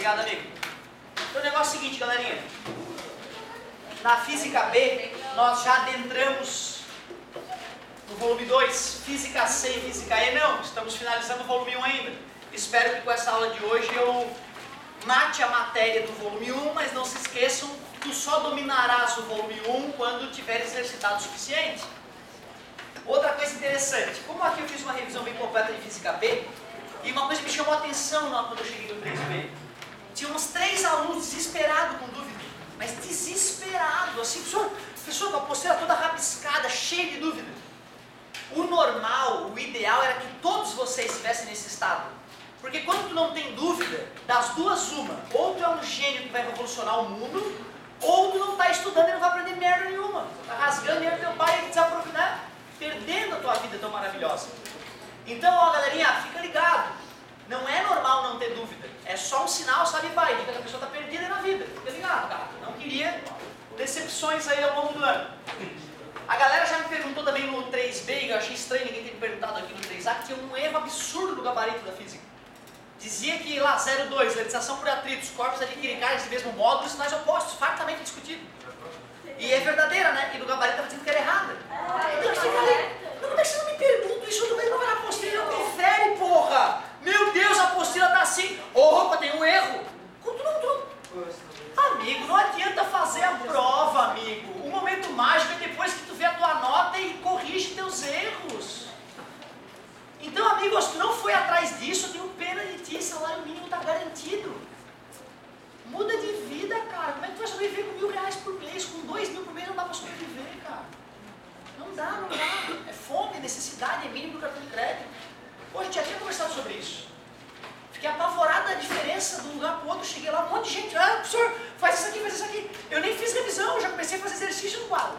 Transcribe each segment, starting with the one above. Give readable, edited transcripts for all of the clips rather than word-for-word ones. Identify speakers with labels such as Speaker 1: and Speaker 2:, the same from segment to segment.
Speaker 1: Obrigado, amigo. Então o negócio é o seguinte, galerinha. Na Física B, nós já adentramos no volume 2. Física C e Física E não. Estamos finalizando o volume 1 ainda. Espero que com essa aula de hoje eu mate a matéria do volume 1, mas não se esqueçam, tu só dominarás o volume 1 quando tiver exercitado o suficiente. Outra coisa interessante, como aqui eu fiz uma revisão bem completa de Física B, e uma coisa que me chamou a atenção quando eu cheguei no 3B, tinha uns 3 alunos desesperados com dúvida, mas desesperado, assim, professor, com a apostila toda rabiscada, cheia de dúvida. O normal, o ideal era que todos vocês estivessem nesse estado, porque quando tu não tem dúvida, das duas uma, ou tu é um gênio que vai revolucionar o mundo, ou tu não está estudando e não vai aprender merda nenhuma, tu está rasgando dinheiro do teu pai e desapropriando, perdendo a tua vida tão maravilhosa. Então, ó, galerinha, fica ligado. Não é normal não ter dúvida. É só um sinal, sabe, pai, de que a pessoa está perdida na vida. Fica ligado, cara. Não queria decepções aí ao longo do ano. A galera já me perguntou também no 3B, eu achei estranho ninguém ter me perguntado aqui no 3A, que tinha um erro absurdo no gabarito da física. Dizia que lá, 0,2, letização por atritos, corpos adquirem cargas de mesmo modo, os sinais opostos, fartamente discutido. E é verdadeira, né? E no gabarito estava dizendo que era errada. Eu falei, como é que você não me pergunta isso? Eu tô vendo na apostila, confere, porra! Meu Deus, a apostila tá assim. Opa, tem um erro. Amigo, não adianta fazer a prova, amigo. O momento mágico é depois que tu vê a tua nota e corrige teus erros. Então, amigo, se tu não foi atrás disso, eu tenho pena de ti, salário mínimo tá garantido. Muda de vida, cara. Como é que tu vai sobreviver com R$1.000 por mês? Com 2.000 por mês não dá pra sobreviver, cara. Não dá, não dá. É fome, é necessidade, é mínimo do cartão de crédito. Pô, a gente já tinha conversado sobre isso. Fiquei apavorado da diferença de um lugar para o outro. Cheguei lá, um monte de gente. Ah, professor, faz isso aqui, faz isso aqui. Eu nem fiz revisão, já comecei a fazer exercício no quadro.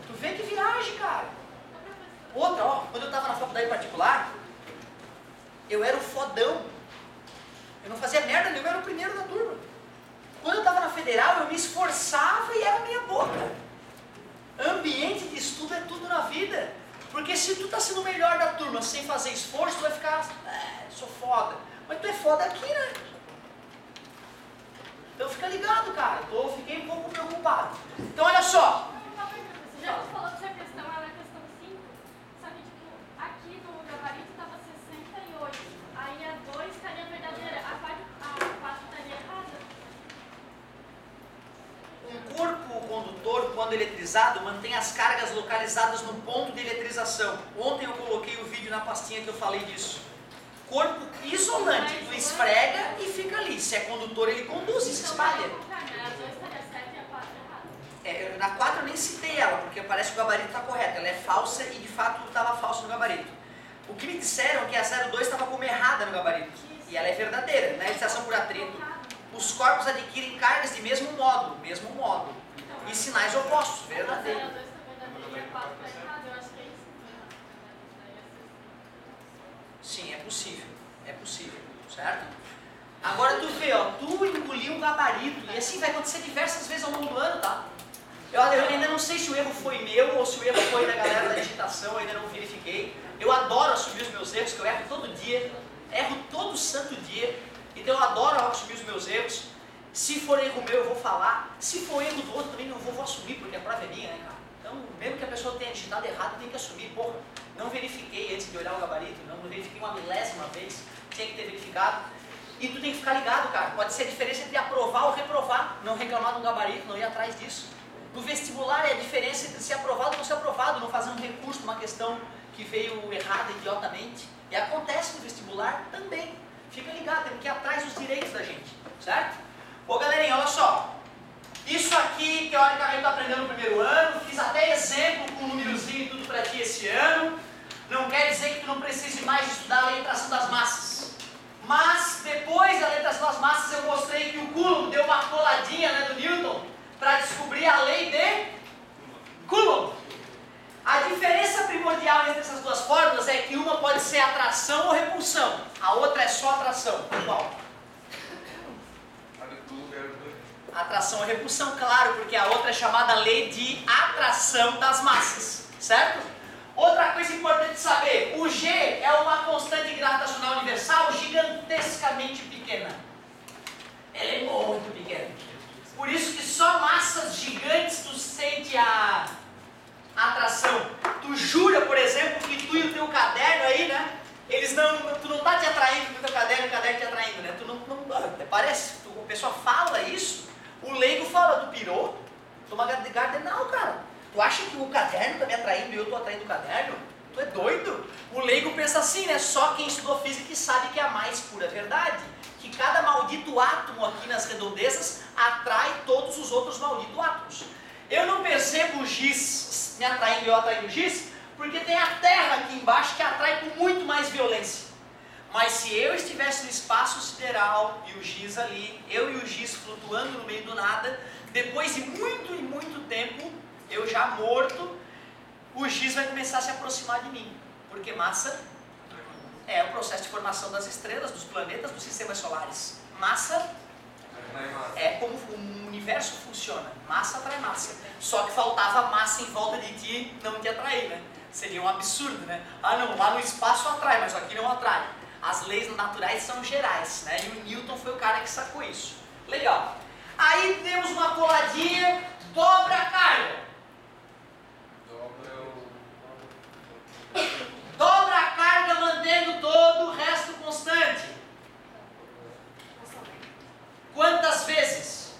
Speaker 1: Tu vê que viragem, cara. Outra, ó, quando eu estava na faculdade particular, eu era o fodão. Eu não fazia merda nenhuma, eu era o primeiro da turma. Quando eu estava na federal, eu me esforçava e era meia boca. Ambiente de estudo é tudo na vida. Porque se tu tá sendo o melhor da turma sem fazer esforço, tu vai ficar, sou foda. Mas tu é foda aqui, né? Então fica ligado, cara. Fiquei um pouco preocupado. Então olha só.
Speaker 2: Já tu falou que essa questão ela é questão 5, só que tipo, aqui no gabarito estava 68, aí a 2 estaria verdadeira, a 4 estaria errada.
Speaker 1: Um corpo condutor, quando eletrizado, mantém as cargas localizadas no ponto de eletrização. Ontem eu coloquei o vídeo na pastinha que eu falei disso. Corpo isolante, tu esfrega e fica ali. Se é condutor, ele conduz e se espalha.
Speaker 2: A 2 estaria certa e a 4 errada.
Speaker 1: Na 4 eu nem citei ela, porque parece que o gabarito está correto. Ela é falsa e de fato estava falsa no gabarito. O que me disseram é que a 02 estava como errada no gabarito. E ela é verdadeira, na eletrização por atrito. Os corpos adquirem cargas de mesmo modo, e sinais opostos, verdadeiro.
Speaker 2: A 02 está verdadeira e a 4 está errada, eu acho que é isso.
Speaker 1: Sim, é possível, certo? Agora tu vê, ó, tu engoliu um gabarito, e assim vai acontecer diversas vezes ao longo do ano, tá? Eu ainda não sei se o erro foi meu ou se o erro foi da galera da digitação, eu ainda não verifiquei. Eu adoro assumir os meus erros, que eu erro todo dia, erro todo santo dia. Então eu adoro assumir os meus erros. Se for erro meu, eu vou falar. Se for erro do outro, também não vou assumir, porque a prova é minha, né, cara? Então, mesmo que a pessoa tenha digitado errado, tem que assumir. Porra, não verifiquei antes de olhar o gabarito, não verifiquei uma milésima vez, tinha que ter verificado. E tu tem que ficar ligado, cara. Pode ser a diferença entre aprovar ou reprovar. Não reclamar de um gabarito, não ir atrás disso. No vestibular é a diferença entre ser aprovado ou não ser aprovado, não fazer um recurso numa questão que veio errada idiotamente. E acontece no vestibular também. Fica ligado, temos que ir atrás dos direitos da gente, certo? Ô galerinha, olha só. Isso aqui, teoricamente, eu aprendendo no primeiro ano. Fiz até exemplo com um númerozinho e tudo para ti esse ano. Não quer dizer que tu não precise mais estudar a lei de atração das massas. Mas, depois da lei de atração das massas, eu mostrei que o Coulomb deu uma coladinha, né, do Newton para descobrir a lei de Coulomb. A diferença primordial entre essas duas fórmulas é que uma pode ser atração ou repulsão, a outra é só atração. Qual? Atração ou repulsão, claro, porque a outra é chamada lei de atração das massas, certo? Outra coisa importante de saber, o G é uma constante gravitacional universal gigantescamente pequena. Ela é muito pequena. Por isso que só massas gigantes tu sente a atração. Tu jura, por exemplo, que tu e o teu caderno aí, né? Tu não tá te atraindo com o teu caderno e o caderno te atraindo, né? Tu não parece, a pessoa fala isso, o leigo fala, tu pirou? Tu é uma gardenal, cara. Tu acha que o caderno tá me atraindo e eu tô atraindo o caderno? Tu é doido? O leigo pensa assim, né? Só quem estudou física que sabe que é a mais pura verdade. Que cada maldito átomo aqui nas redondezas atrai todos os outros malditos átomos. Eu não percebo o giz me atraindo e eu atraindo o giz, porque tem a Terra aqui embaixo que atrai com muito mais violência. Mas se eu estivesse no espaço sideral e o giz ali, eu e o giz flutuando no meio do nada, depois de muito e muito tempo, eu já morto, o giz vai começar a se aproximar de mim. Porque massa é o processo de formação das estrelas, dos planetas, dos sistemas solares. Massa é como o universo funciona. Massa atrai massa. Só que faltava massa em volta de ti não te atrair, né? Seria um absurdo, né? Ah não, lá no espaço atrai, mas aqui não atrai. As leis naturais são gerais, né? E o Newton foi o cara que sacou isso. Legal. Aí temos uma coladinha, dobra a carga. Dobra a carga mantendo todo o resto constante. Quantas vezes?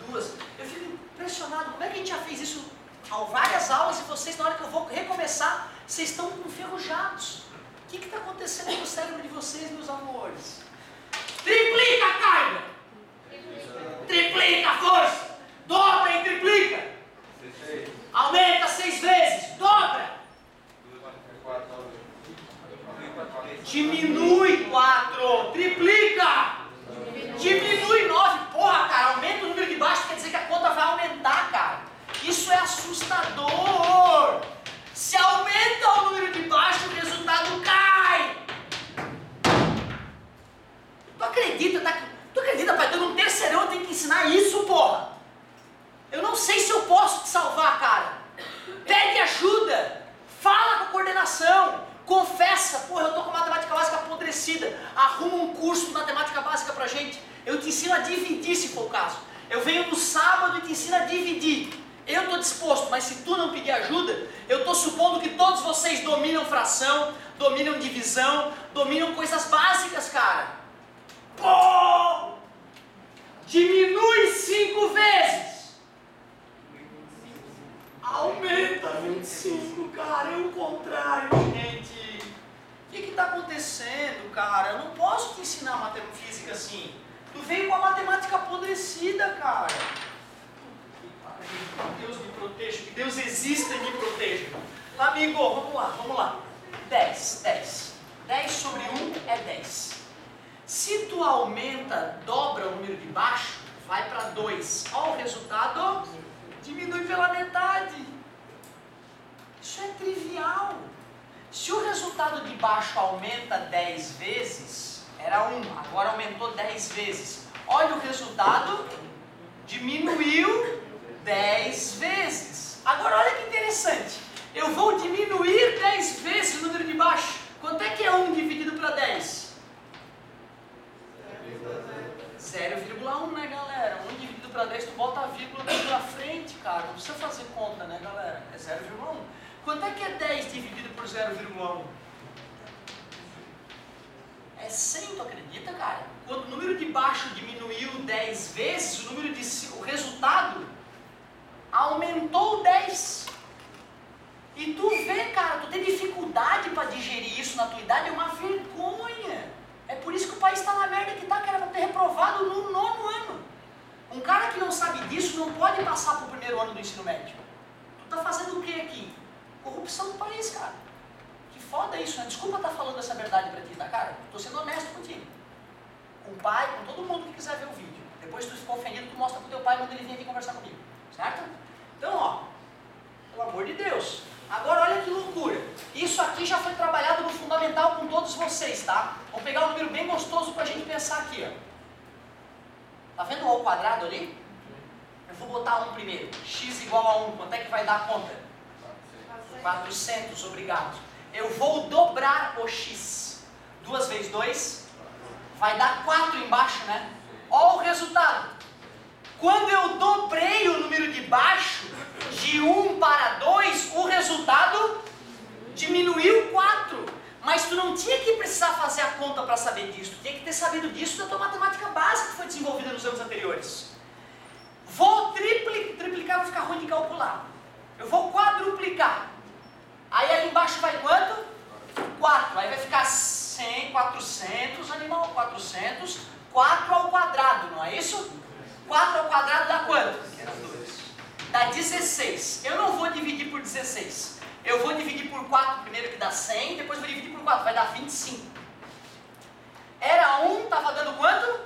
Speaker 1: 2. Eu fico impressionado, como é que a gente já fez isso há várias aulas e vocês, na hora que eu vou recomeçar, vocês estão enferrujados. O que está acontecendo no cérebro de vocês, meus amores? Triplica a carga! Triplica a força! Dobra e triplica! Aumenta 6 vezes! Dobra! Diminui 4! Triplica! Diminui 9! Porra, cara, aumenta o número de baixo, quer dizer que a conta vai aumentar, cara. Isso é assustador! Se aumenta o número de baixo, o resultado cai! Tu acredita, pai? Tu no terceirão eu tenho que ensinar isso, porra! Eu não sei se eu posso te salvar, cara. Pede ajuda! Fala com a coordenação! Confessa! Porra, eu tô com matemática básica apodrecida. Arruma um curso de matemática básica pra gente. Eu te ensino a dividir, se for o caso. Eu venho no sábado e te ensino a dividir. Eu estou disposto, mas se tu não pedir ajuda, eu estou supondo que todos vocês dominam fração, dominam divisão, dominam coisas básicas, cara. Pô! Diminui 5 vezes. Aumenta 25, cara. É o contrário, gente. O que está acontecendo, cara? Eu não posso te ensinar matemática física assim. Tu veio com a matemática apodrecida, cara. Que Deus me proteja, que Deus exista e me proteja. Amigo, vamos lá. 10. 10 sobre 1 é 10. Se tu aumenta, dobra o número de baixo, vai para 2. Olha o resultado, diminui pela metade. Isso é trivial. Se o resultado de baixo aumenta 10 vezes, era 1, agora aumentou 10 vezes. Olha o resultado, diminuiu 10 vezes. Agora olha que interessante. Eu vou diminuir 10 vezes o número de baixo. Quanto é que é 1 dividido para 10? 0,1, né, galera? 1 dividido para 10, tu bota a vírgula na frente, cara. Não precisa fazer conta, né, galera? É 0,1. Quanto é que é 10 dividido por 0,1? É 100, tu acredita, cara? Quando o número de baixo diminuiu 10 vezes, o resultado aumentou 10. E tu vê, cara, tu tem dificuldade para digerir isso na tua idade, é uma vergonha. É por isso que o país está na merda que está, que era para ter reprovado no 9º ano. Um cara que não sabe disso não pode passar para o 1º ano do ensino médio. Tu tá fazendo o que aqui? Corrupção do país, cara. Que foda isso, né? Desculpa estar falando essa verdade para ti, tá, cara? Tô sendo honesto contigo. Com o pai, com todo mundo que quiser ver o vídeo. Depois, se tu ficou ofendido, tu mostra pro teu pai quando ele vier aqui conversar comigo. Certo? Então, ó, pelo amor de Deus. Agora, olha que loucura. Isso aqui já foi trabalhado no fundamental com todos vocês, tá? Vamos pegar um número bem gostoso pra gente pensar aqui, ó. Tá vendo o ao quadrado ali? Eu vou botar 1 primeiro. X igual a 1. Quanto é que vai dar a conta? 400, obrigado. Eu vou dobrar o x. 2 vezes 2 vai dar 4 embaixo, né? Olha o resultado. Quando eu dobrei o número de baixo, de 1 para 2, o resultado diminuiu 4. Mas tu não tinha que precisar fazer a conta para saber disso. Tu tinha que ter sabido disso da tua matemática básica que foi desenvolvida nos anos anteriores. Vou triplicar, vai ficar ruim de calcular. Eu vou quadruplicar. Aí ali embaixo vai quanto? 4. Aí vai ficar 100, 400, animal, 400. 4 ao quadrado, não é isso? 4 ao quadrado dá quanto? Dá 16. Eu não vou dividir por 16. Eu vou dividir por 4 primeiro, que dá 100. Depois vou dividir por 4, vai dar 25. Era 1, estava dando quanto?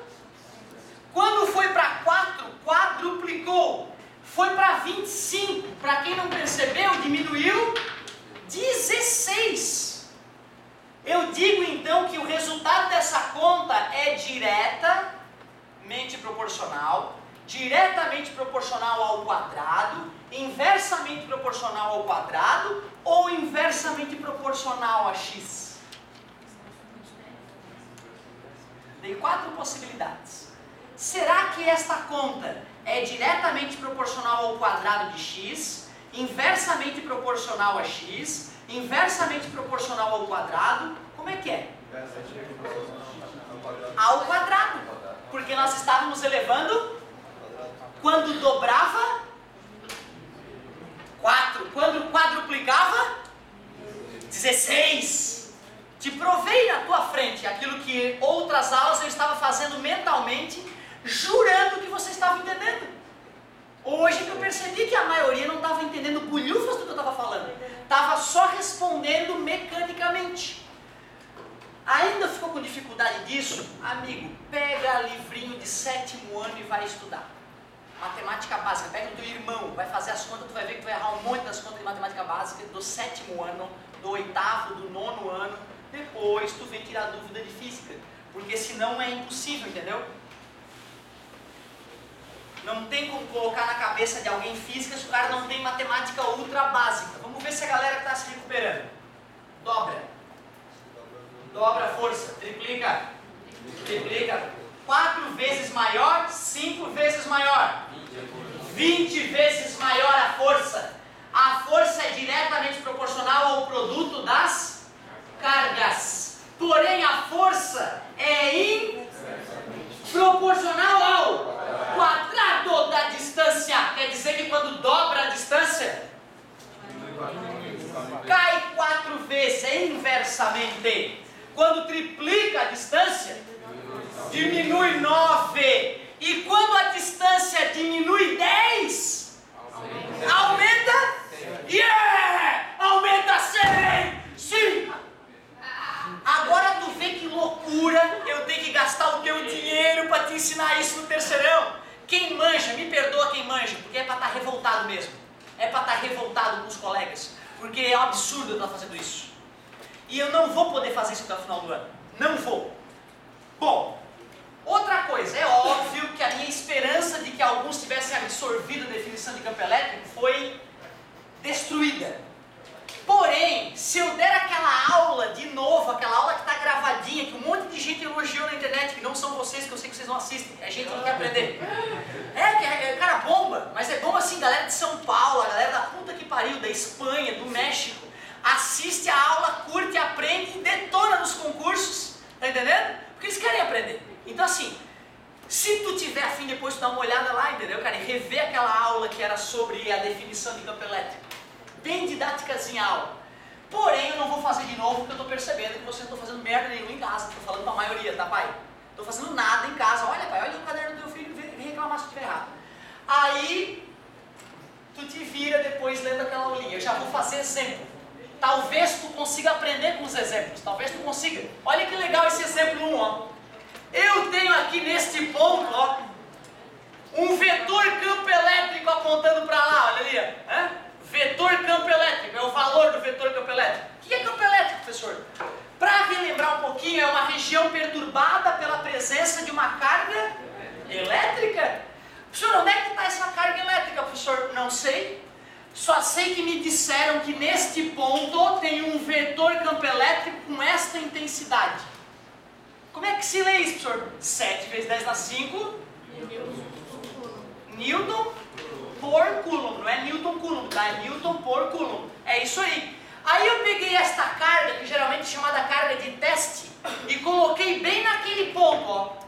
Speaker 1: Quando foi para 4, quadruplicou. Foi para 25. Para quem não percebeu, diminuiu 16. Eu digo então que o resultado dessa conta é diretamente proporcional ao quadrado, inversamente proporcional ao quadrado ou inversamente proporcional a x. Dei 4 possibilidades. Será que esta conta é diretamente proporcional ao quadrado de x, inversamente proporcional a x, inversamente proporcional ao quadrado? Como é que é? Ao quadrado. Porque nós estávamos elevando, quando dobrava, 4. Quando quadruplicava, 16. Te provei na tua frente aquilo que outras aulas eu estava fazendo mentalmente, jurando que você estava entendendo. Hoje que eu percebi que a maioria não estava entendendo bolhufas do que eu estava falando. Estava só respondendo mecanicamente. Ainda ficou com dificuldade disso? Amigo, pega livrinho de 7º ano e vai estudar. Matemática básica, pega o teu irmão, vai fazer as contas, tu vai ver que tu vai errar um monte das contas de matemática básica do 7º ano, do 8º, do 9º ano. Depois tu vem tirar dúvida de física, porque senão é impossível, entendeu? Não tem como colocar na cabeça de alguém física se o cara não tem matemática ultra básica. Vamos ver se a galera está se recuperando. Dobra. Dobra a força. Triplica. Triplica. 4 vezes maior, 5 vezes maior. 20 vezes maior a força. A força é diretamente proporcional ao produto das cargas. Porém, a força é proporcional ao quadrado da distância. Quer dizer que quando dobra a distância, cai 4 vezes, é inversamente. Quando triplica a distância, diminui 9. E quando a distância diminui 10, aumenta? Yeah! Aumenta 100! Sim! Agora tu vê que loucura eu tenho que gastar o teu dinheiro para te ensinar isso no terceirão. Quem manja, me perdoa quem manja, porque é para estar revoltado mesmo. É para estar revoltado com os colegas, porque é um absurdo eu estar fazendo isso. E eu não vou poder fazer isso até o final do ano. Não vou. Bom, outra coisa, é óbvio que a minha esperança de que alguns tivessem absorvido a definição de campo elétrico foi destruída. Porém, se eu der aquela aula de novo, aquela aula que está gravadinha, que um monte de gente elogiou na internet, que não são vocês, que eu sei que vocês não assistem, é gente que quer aprender. Cara, bomba, mas é bomba assim, galera de São Paulo, a galera da puta que pariu, da Espanha, do México, assiste a aula, curte, aprende e detona nos concursos, tá entendendo? Porque eles querem aprender. Então assim, se tu tiver afim depois tu dá uma olhada lá, entendeu, cara, e rever aquela aula que era sobre a definição de campo elétrico. Bem didáticazinha a aula. Porém, eu não vou fazer de novo porque eu estou percebendo que vocês não estão fazendo merda nenhuma em casa. Estou falando para a maioria, tá, pai? Estou fazendo nada em casa. Olha, pai, olha o caderno do teu filho e vem reclamar se estiver errado. Aí, tu te vira depois lendo aquela aulinha. Eu já vou fazer exemplo. Talvez tu consiga aprender com os exemplos. Talvez tu consiga. Olha que legal esse exemplo 1, ó. Eu tenho aqui neste ponto, ó, um vetor campo elétrico apontando para lá. Olha ali, ó. Vetor campo elétrico, é o valor do vetor campo elétrico. O que é campo elétrico, professor? Para relembrar um pouquinho, é uma região perturbada pela presença de uma carga elétrica. Professor, onde é que está essa carga elétrica, professor? Não sei. Só sei que me disseram que neste ponto tem um vetor campo elétrico com esta intensidade. Como é que se lê isso, professor? 7 vezes 10 na 5. Newton por Coulomb. Não é Newton Coulomb, tá? É Newton por Coulomb. É isso aí. Aí eu peguei esta carga, que geralmente é chamada carga de teste, e coloquei bem naquele ponto, ó.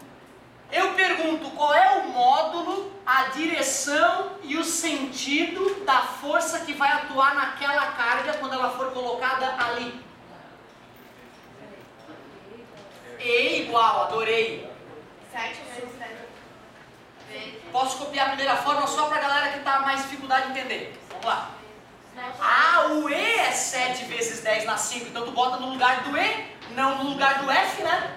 Speaker 1: Eu pergunto qual é o módulo, a direção e o sentido da força que vai atuar naquela carga quando ela for colocada ali. E igual, adorei.
Speaker 2: 7 vezes 7.
Speaker 1: Posso copiar a primeira forma só para a galera que está mais dificuldade de entender. Vamos lá. Ah, o E é 7 vezes 10 na 5, então tu bota no lugar do E, não no lugar do F, né?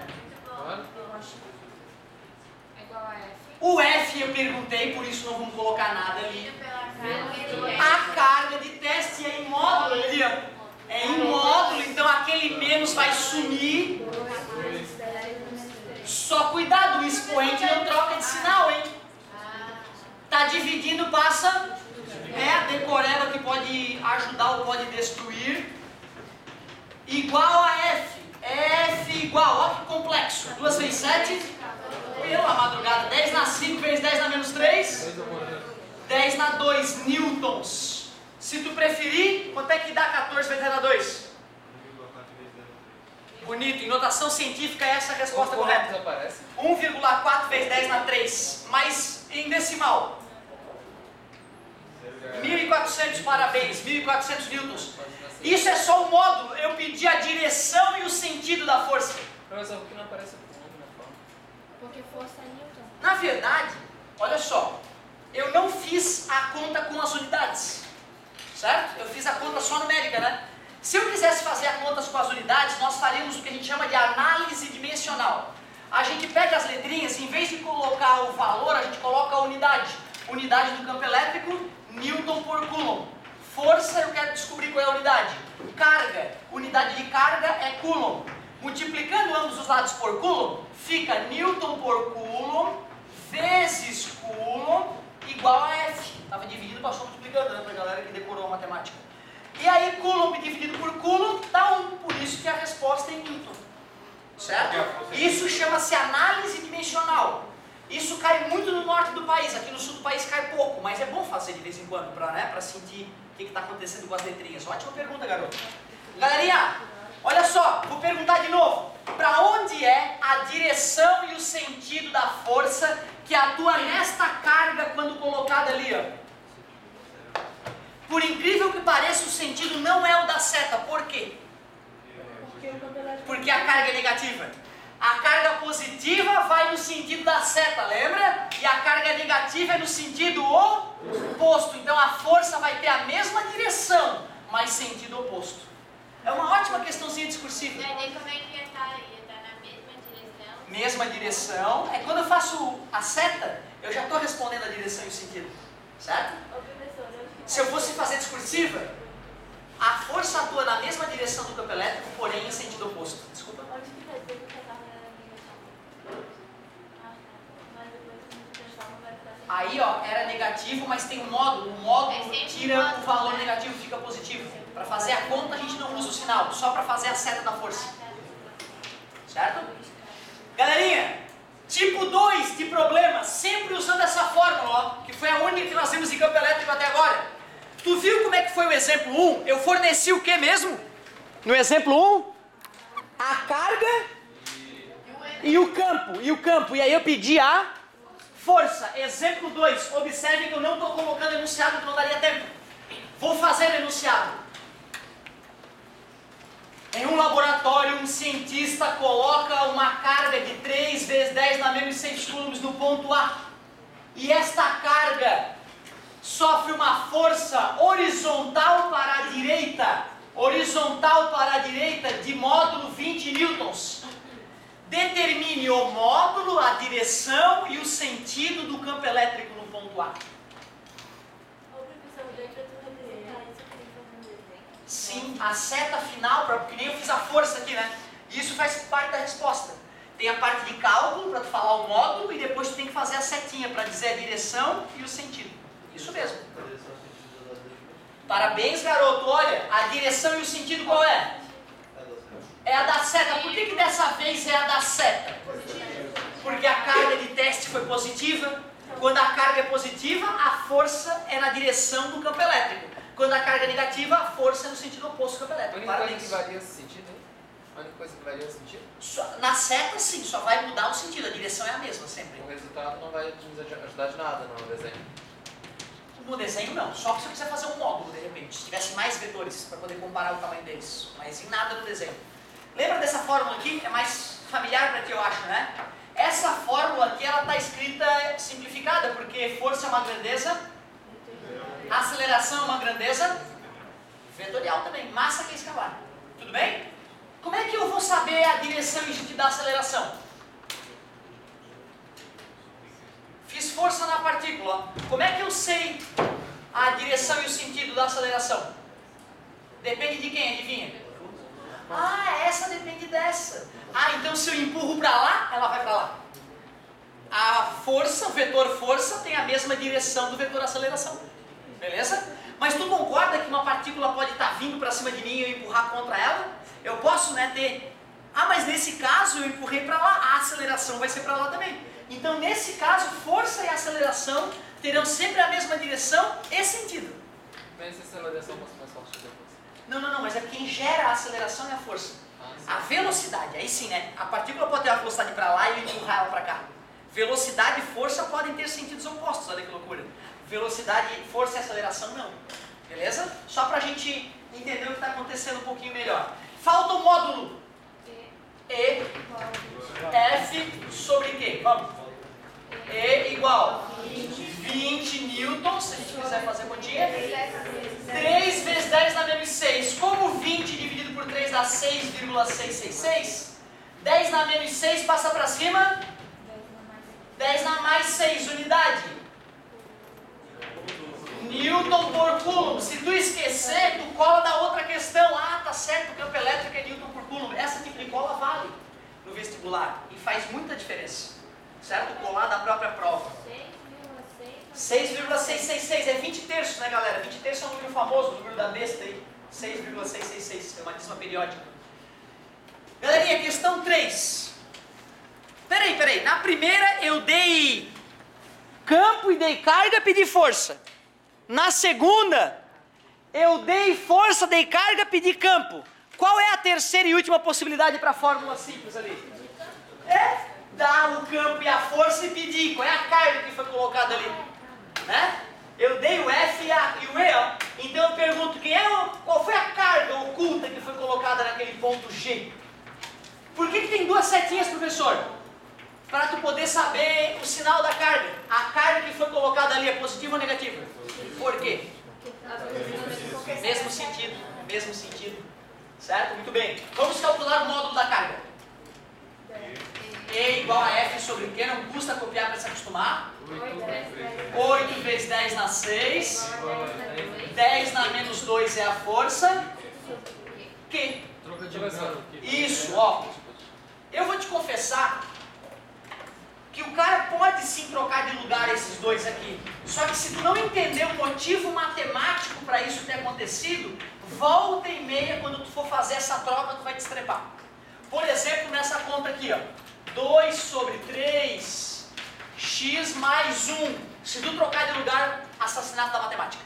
Speaker 1: O F eu perguntei, por isso não vamos colocar nada ali. A carga de teste é em módulo, ali, ó. É em módulo, então aquele menos vai sumir. Só cuidado, o expoente não troca de sinal, hein? Tá dividindo, passa. É a decoreba que pode ajudar ou pode destruir. Igual a F. F igual, ó que complexo. 2 vezes 7. Pela madrugada, 10 na 5 vezes 10 na menos 3. 10 na 2 newtons. Se tu preferir, quanto é que dá 14 vezes 10 na 2? Bonito, em notação científica essa é a resposta correta. 1,4 vezes 10 na 3. Mas em decimal. 1.400, parabéns, 1.400 newtons. Isso é só o módulo. Eu pedi a direção e o sentido da força.
Speaker 3: Professor, por que não aparece o ponto na forma?
Speaker 2: Porque força é Newton.
Speaker 1: Na verdade, olha só, eu não fiz a conta com as unidades, certo? Eu fiz a conta só numérica, né? Se eu quisesse fazer a conta com as unidades, nós faríamos o que a gente chama de análise dimensional. A gente pega as letrinhas, em vez de colocar o valor, a gente coloca a unidade. Unidade do campo elétrico, Newton por Coulomb. Força, eu quero descobrir qual é a unidade. Carga, unidade de carga é Coulomb. Multiplicando ambos os lados por Coulomb, fica Newton por Coulomb vezes Coulomb igual a F. Estava dividido, passou multiplicando, né, para a galera que decorou a matemática. E aí Coulomb dividido por Coulomb dá 1, por isso que a resposta é Newton. Certo? Isso chama-se análise dimensional. Isso cai muito no norte do país, aqui no sul do país cai pouco, mas é bom fazer de vez em quando, para sentir o que está acontecendo com as letrinhas. Ótima pergunta, garoto. Galerinha, olha só, vou perguntar de novo. Para onde é a direção e o sentido da força que atua nesta carga quando colocada ali, ó? Por incrível que pareça, o sentido não é o da seta. Por quê? Porque a carga é negativa. A carga positiva vai no sentido da seta, lembra? E a carga negativa é no sentido oposto. Então a força vai ter a mesma direção, mas sentido oposto. É uma ótima questãozinha discursiva.
Speaker 2: E aí como é que ia estar? Ia estar na mesma direção?
Speaker 1: Mesma direção. É quando eu faço a seta, eu já estou respondendo a direção e o sentido. Certo?
Speaker 2: Ô, professor,
Speaker 1: Se eu fosse fazer discursiva, a força atua na mesma direção do campo elétrico, porém em sentido oposto. Desculpa.
Speaker 2: onde que vai dizer que a carga era negativa? Mas depois que a gente transforma vai ficar sem.
Speaker 1: Aí, ó, era negativo, mas tem um módulo. O módulo
Speaker 2: É sempre
Speaker 1: tira
Speaker 2: módulo,
Speaker 1: o valor
Speaker 2: né?
Speaker 1: negativo, fica positivo. Para fazer a conta, a gente não usa o sinal, só para fazer a seta da força. Certo? Galerinha, tipo 2 de problema, sempre usando essa fórmula, ó, que foi a única que nós vimos em campo elétrico até agora. Tu viu como é que foi o exemplo 1? Eu forneci o que mesmo? No exemplo 1? A carga e o campo. E aí eu pedi a força. Exemplo 2. Observem que eu não estou colocando enunciado, que não daria tempo. Vou fazer o enunciado. Em um laboratório, um cientista coloca uma carga de 3 vezes 10 na menos 6 coulombs no ponto A. E esta carga sofre uma força horizontal para a direita. Horizontal para a direita de módulo 20 newtons. Determine o módulo, a direção e o sentido do campo elétrico no ponto A.
Speaker 2: Ô, professor, daí pra tu representar isso, eu queria fazer um desenho.
Speaker 1: Sim, a seta final, porque nem eu fiz a força aqui, né? E isso faz parte da resposta. Tem a parte de cálculo para tu falar o módulo e depois tu tem que fazer a setinha para dizer a direção e o sentido. Isso mesmo. Parabéns, garoto. Olha, a direção e o sentido qual é? É a da seta. Por que dessa vez é a da seta? Porque a carga de teste foi positiva. Quando a carga é positiva, a força é na direção do campo elétrico. Quando a carga é negativa, a força é no sentido oposto do campo
Speaker 3: A
Speaker 1: elétrico.
Speaker 3: única coisa
Speaker 1: Parabéns.
Speaker 3: que varia esse sentido, hein? A única coisa que varia esse sentido?
Speaker 1: Na seta, sim, só vai mudar o sentido. A direção é a mesma sempre.
Speaker 3: O resultado não vai nos ajudar de nada no desenho.
Speaker 1: No desenho não, só se você quiser fazer um módulo de repente, se tivesse mais vetores para poder comparar o tamanho deles, mas em nada no desenho. Lembra dessa fórmula aqui? É mais familiar para ti, eu acho, né? Essa fórmula aqui, ela está escrita simplificada, porque força é uma grandeza, aceleração é uma grandeza vetorial também, massa que é escalar. Tudo bem? Como é que eu vou saber a direção e sentido da aceleração? Fiz força na partícula. Como é que eu sei a direção e o sentido da aceleração? Depende de quem? Adivinha? Ah, essa depende dessa. Ah, então se eu empurro para lá, ela vai para lá. A força, o vetor força, tem a mesma direção do vetor aceleração. Beleza? Mas tu concorda que uma partícula pode estar vindo para cima de mim e eu empurrar contra ela? Eu posso, né, ter... Ah, mas nesse caso eu empurrei para lá, a aceleração vai ser para lá também. Então, nesse caso, força e aceleração terão sempre a mesma direção e sentido.
Speaker 3: Mas se a aceleração fosse mais forte que a força?
Speaker 1: Não, mas é quem gera a aceleração e a força. A velocidade, aí sim, né? A partícula pode ter a velocidade para lá e eu empurrar ela para cá. Velocidade e força podem ter sentidos opostos, olha que loucura. Velocidade, força e aceleração não. Beleza? Só para a gente entender o que está acontecendo um pouquinho melhor. Falta o módulo E, F sobre quê? Vamos. E igual 20 newtons, se a gente quiser fazer continha. 3 vezes 10 na menos 6. Como 20 dividido por 3 dá 6,666, 10 na menos 6 passa para cima. 10 na mais 6, unidade. Newton por Coulomb. Se tu esquecer, tu cola da outra questão. Ah, tá certo, o campo elétrico é Newton por Coulomb. Essa tipo de cola vale no vestibular e faz muita diferença. Certo? Colar da própria prova. 6,666 é 20 terços, né, galera? 20 terços é um número famoso, o número da besta aí. 6,666 é uma dízima periódica. Galerinha, questão 3. Peraí. Na primeira eu dei campo e dei carga, pedi força. Na segunda, eu dei força, dei carga, pedi campo. Qual é a terceira e última possibilidade para a fórmula simples ali? É dar o campo e a força e pedir. Qual é a carga que foi colocada ali? Né? Eu dei o F e o E, ó. Então eu pergunto, qual foi a carga oculta que foi colocada naquele ponto G? Por que tem duas setinhas, professor? Para tu poder saber o sinal da carga. A carga que foi colocada ali é positiva ou negativa? Por quê? Mesmo sentido. Certo? Muito bem. Vamos calcular o módulo da carga. E igual a F sobre Q, não custa copiar para se acostumar. 8 vezes 10 na 6. 10 na menos 2 é a força. Q. Isso, ó. Eu vou te confessar que o cara pode sim trocar de lugar esses dois aqui. Só que se tu não entender o motivo matemático para isso ter acontecido, volta e meia, quando tu for fazer essa troca, tu vai te estrepar. Por exemplo, nessa conta aqui, ó. 2 sobre 3, x mais 1. Se tu trocar de lugar, assassinato da matemática.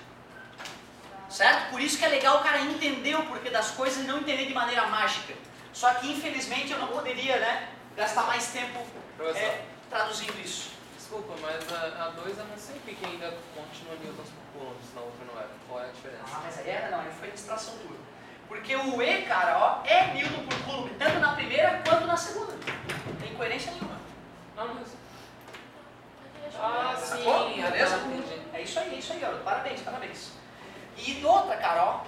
Speaker 1: Certo? Por isso que é legal o cara entender o porquê das coisas e não entender de maneira mágica. Só que, infelizmente, eu não poderia, né, gastar mais tempo traduzindo isso.
Speaker 3: Desculpa, mas a 2 eu não sei porque ainda continua newtons por coulomb, senão a outra não era. Qual é a diferença?
Speaker 1: Ah, mas aí foi distração tua. Porque o E, cara, ó, é newton por coulomb, tanto na primeira quanto na segunda. Não tem coerência nenhuma.
Speaker 3: Não, mas...
Speaker 1: Sacou? Beleza? É isso aí, garoto. Parabéns. E outra, cara, ó,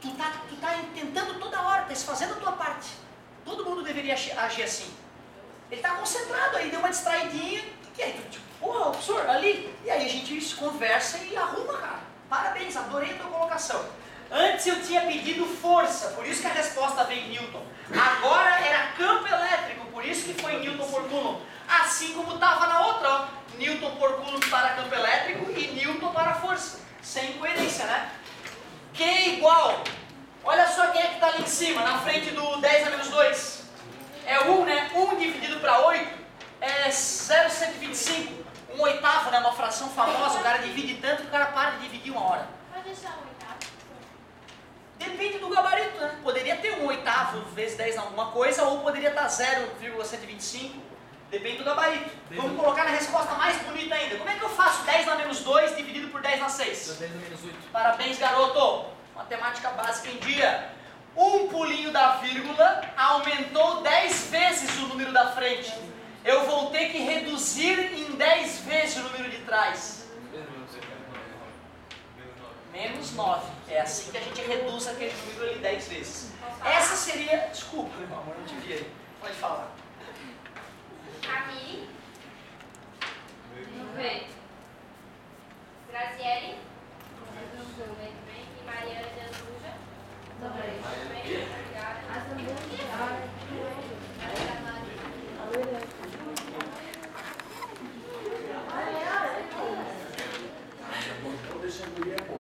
Speaker 1: tu tá tentando toda hora, tá fazendo a tua parte. Todo mundo deveria agir assim. Ele tá concentrado aí, deu uma distraidinha, e aí tu tipo, porra, professor, ali. E aí a gente se conversa e arruma, cara. Parabéns, adorei a tua colocação. Antes eu tinha pedido força, por isso que a resposta veio em Newton. Agora era campo elétrico, por isso que foi Newton por Coulomb. Assim como estava na outra, ó, Newton por Coulomb para campo elétrico e Newton para força. Sem incoerência, né? igual. Olha só quem é que está ali em cima, na frente do 10 a menos 2. É 1, né? 1 dividido para 8 é 0,125. 1/8, né? Uma fração famosa. O cara divide tanto que o cara para de dividir uma hora.
Speaker 2: Vai deixar o oitavo?
Speaker 1: Depende do gabarito, né? Poderia ter 1/8 vezes 10 em alguma coisa, ou poderia estar 0,125. Depende do gabarito. Vamos colocar na resposta mais bonita ainda. Como é que eu faço 10 na menos 2 dividido por 10 na 6?
Speaker 3: 10 a menos 8.
Speaker 1: Parabéns, garoto! Matemática básica em dia. Um pulinho da vírgula aumentou 10 vezes o número da frente. Eu vou ter que reduzir em 10 vezes o número de trás. Menos 9. É assim que a gente reduz aquele número ali 10 vezes. Essa seria... Desculpa, meu amor, não te vi aí. Pode falar.
Speaker 2: A Mi